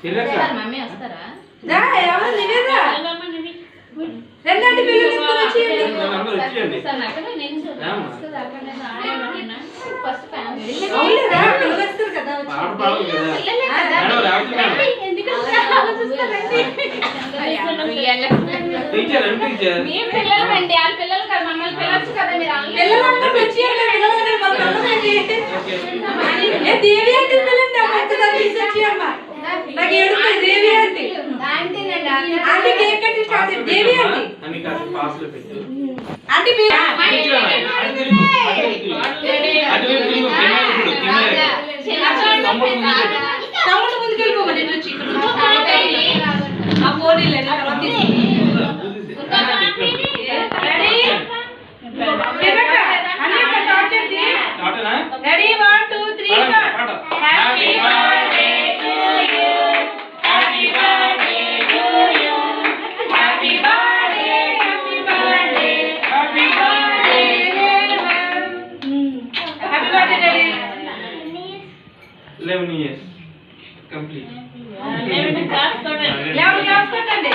Mummy వస్తారా? రెండంటి పిల్లలు first family పిల్లలు కదా మమ్మల్ని పిల్లచ్చు కదా తమ్ముడు ముందుకెళ్ళిపోకండి ఆ phone ready 1 2 3 happy birthday to you happy birthday to you happy birthday happy birthday happy birthday happy birthday daddy 11 years complete 11 class కొట్టండి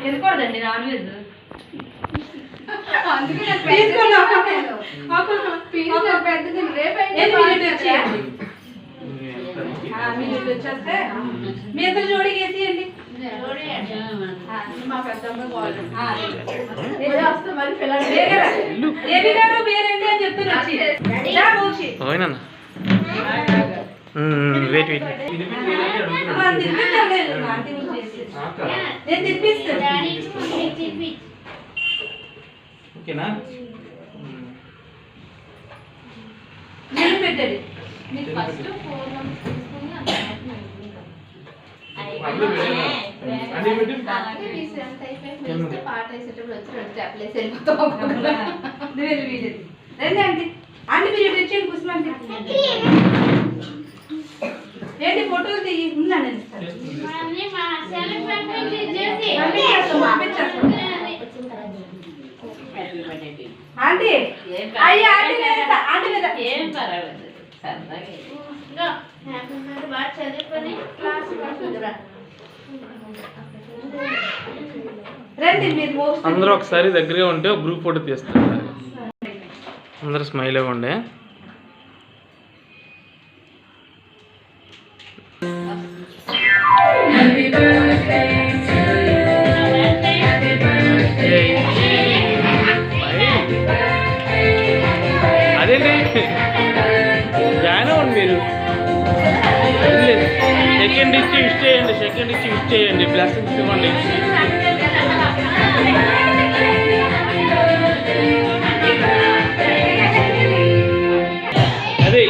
ఎందుకోదండి నాన్ వెజ్ వచ్చేస్తే మీ ఇద్దరు జోడీ వేసేయండి మా పెద్దమ్మ దేవి గారు పేరేంటి అని చెప్తున్నారు నేను తిప్పిస్తాను ఓకేనా నేను పెట్టండి ఫస్ట్ 4 మంత్స్ తీసుకుని పాట వేసేటప్పుడు వచ్చి అప్లైస్ రండి ఆంటీ ఆంటీ మీరు తెచ్చేయండి పుష్పండి ఏంటి ఫోటోలు తీయి ఉన్నా నేను ఆంటీ అయ్యా ఆంటీ ఆంటీ మీద ఏం పర్వాలేదు బాగా చదువుకొని క్లాస్ రండి మీరు అందరూ ఒకసారి దగ్గరగా ఉంటే ఒక గ్రూప్ ఫోటో తీస్తారు అందరూ స్మైల్ ఇవ్వండి అదేంటి జాయిన్ అవ్వండి మీరు సెకండ్ ఇచ్చి విష్ చేయండి బ్లెస్సింగ్స్ ఇవ్వండి అదే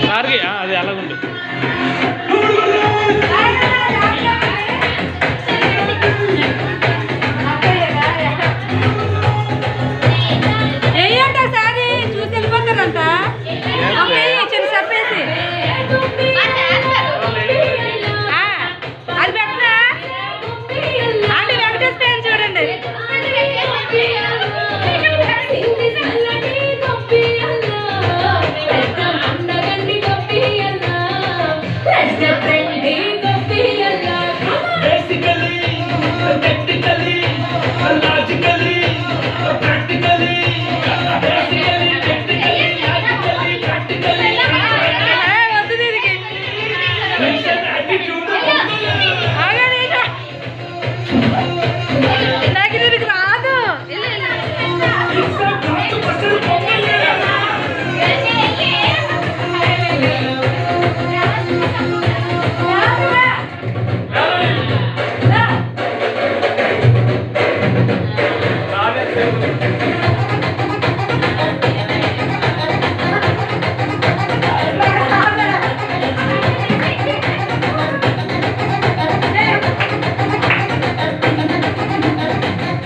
సార్కి అది అలాగుండు. ఏంటంటే సారీ చూసి వెళ్ళిపోతారంట. చిన్న చెప్పేసి అది పెట్టరా అంటే వెంకటేష్ పేరు చూడండి. నాకు దీనికి రాదు.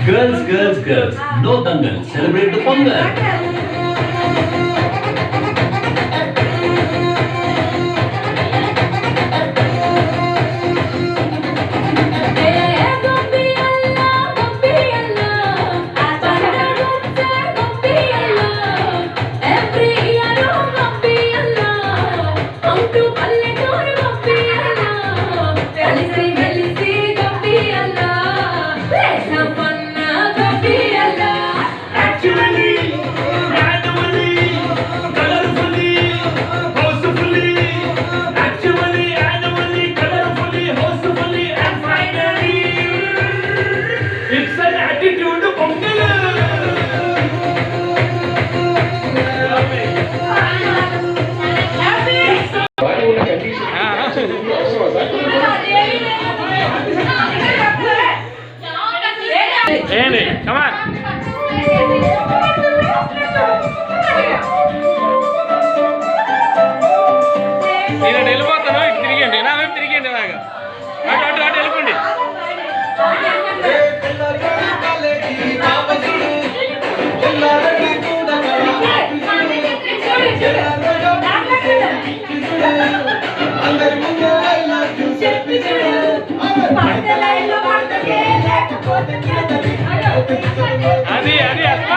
Girls, girls, girls, no dangal. Celebrate the Pongal. ఏంటి కమాన్ నేను వెళ్ళిపోతాను. ఇటు తిరిగండి, నా వైపు తిరిగండి. బాగా అటు అటు అటు వెళ్ళిపోండి. అది అది అక్క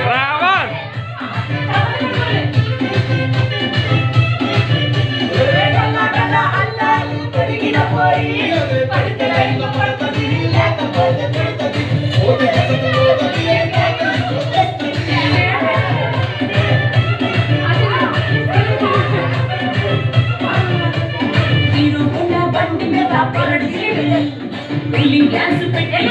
రావణ్ బండి మీద పొరడి డ్యాన్స్ పెట్టి